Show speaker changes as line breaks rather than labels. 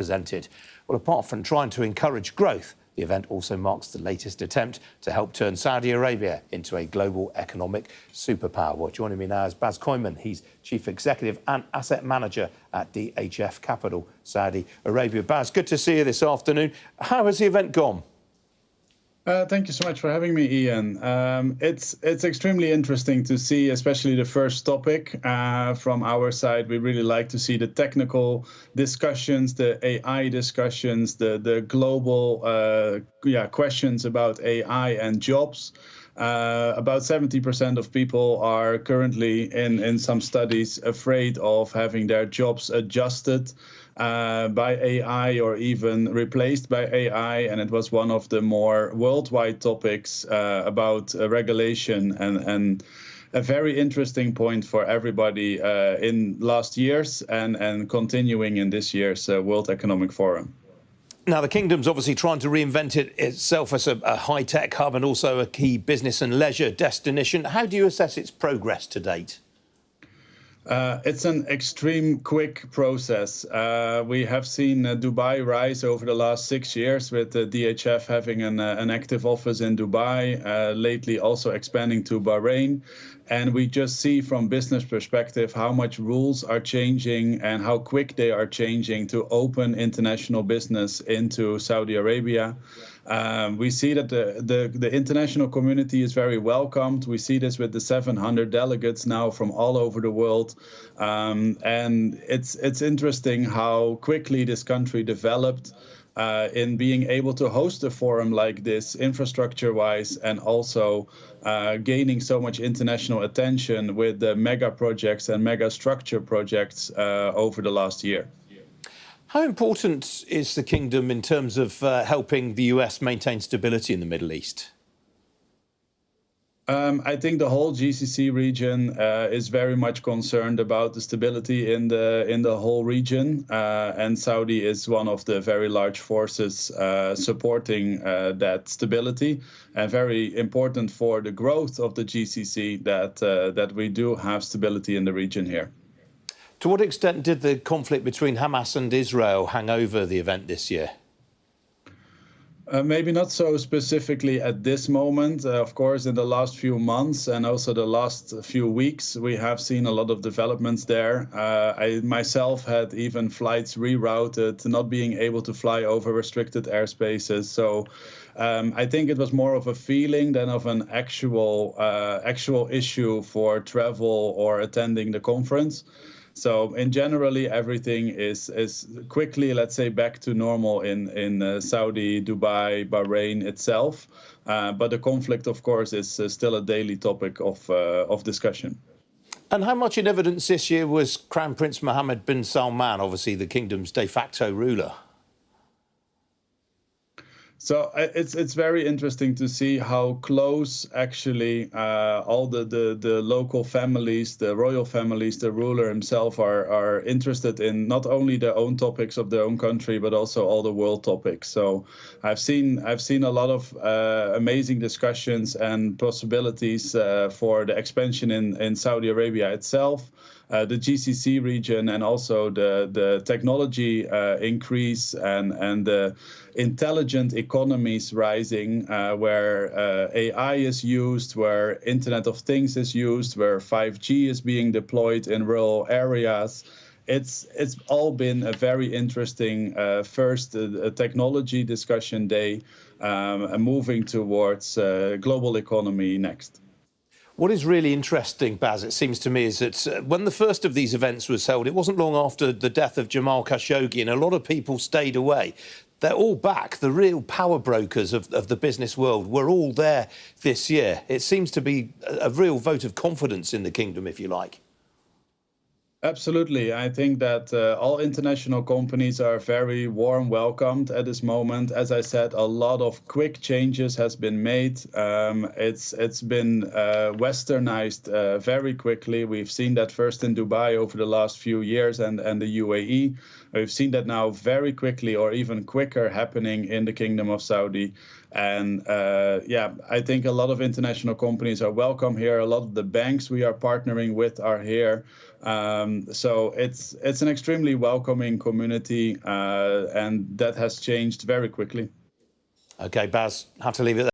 presented. Well, apart from trying to encourage growth, the event also marks the latest attempt to help turn Saudi Arabia into a global economic superpower. Well, joining me now is Bas Kooijman. He's Chief Executive and Asset Manager at DHF Capital, Saudi Arabia. Bas, good to see you this afternoon. How has the event gone?
Thank you so much for having me, Ian. It's extremely interesting to see, especially the first topic from our side. We really like to see the technical discussions, the AI discussions, the global questions about AI and jobs. About 70% of people are currently, in some studies, afraid of having their jobs adjusted by AI or even replaced by AI, and it was one of the more worldwide topics about regulation and a very interesting point for everybody in last year's and continuing in this year's World Economic Forum.
Now, the Kingdom's obviously trying to reinvent itself as a high-tech hub and also a key business and leisure destination. How do you assess its progress to date?
It's an extreme quick process. We have seen Dubai rise over the last 6 years, with DHF having an active office in Dubai, lately also expanding to Bahrain. And we just see from business perspective how much rules are changing and how quick they are changing to open international business into Saudi Arabia. We see that the international community is very welcomed. We see this with the 700 delegates now from all over the world. And it's interesting how quickly this country developed in being able to host a forum like this, infrastructure-wise, and also gaining so much international attention with the mega projects and mega structure projects over the last year.
How important is the Kingdom in terms of helping the US maintain stability in the Middle East?
I think the whole GCC region is very much concerned about the stability in the whole region, and Saudi is one of the very large forces supporting that stability, and very important for the growth of the GCC that we do have stability in the region here.
To what extent did the conflict between Hamas and Israel hang over the event this year?
Maybe not so specifically at this moment. Of course, in the last few months and also the last few weeks, we have seen a lot of developments there. I myself had even flights rerouted, not being able to fly over restricted airspaces. So I think it was more of a feeling than of an actual issue for travel or attending the conference. So in generally, everything is quickly, let's say, back to normal in Saudi, Dubai, Bahrain itself. But the conflict, of course, is still a daily topic of discussion.
And how much in evidence this year was Crown Prince Mohammed bin Salman, obviously the Kingdom's de facto ruler?
So it's very interesting to see how close actually all the local families, the royal families, the ruler himself are interested in not only their own topics of their own country, but also all the world topics. So I've seen a lot of amazing discussions and possibilities for the expansion in Saudi Arabia itself, the GCC region, and also the technology increase and the intelligent economies rising, where AI is used, where Internet of Things is used, where 5G is being deployed in rural areas. It's all been a very interesting first technology discussion day, moving towards global economy next.
What is really interesting, Bas, it seems to me, is that when the first of these events was held, it wasn't long after the death of Jamal Khashoggi, and a lot of people stayed away. They're all back. The real power brokers of the business world were all there this year. It seems to be a real vote of confidence in the Kingdom, if you like.
Absolutely. I think that all international companies are very warm welcomed at this moment. As I said, a lot of quick changes has been made. It's been westernized very quickly. We've seen that first in Dubai over the last few years and the UAE. We've seen that now very quickly, or even quicker, happening in the Kingdom of Saudi. And yeah, I think a lot of international companies are welcome here. A lot of the banks we are partnering with are here. So it's an extremely welcoming community, and that has changed very quickly.
Okay, Bas, have to leave it there.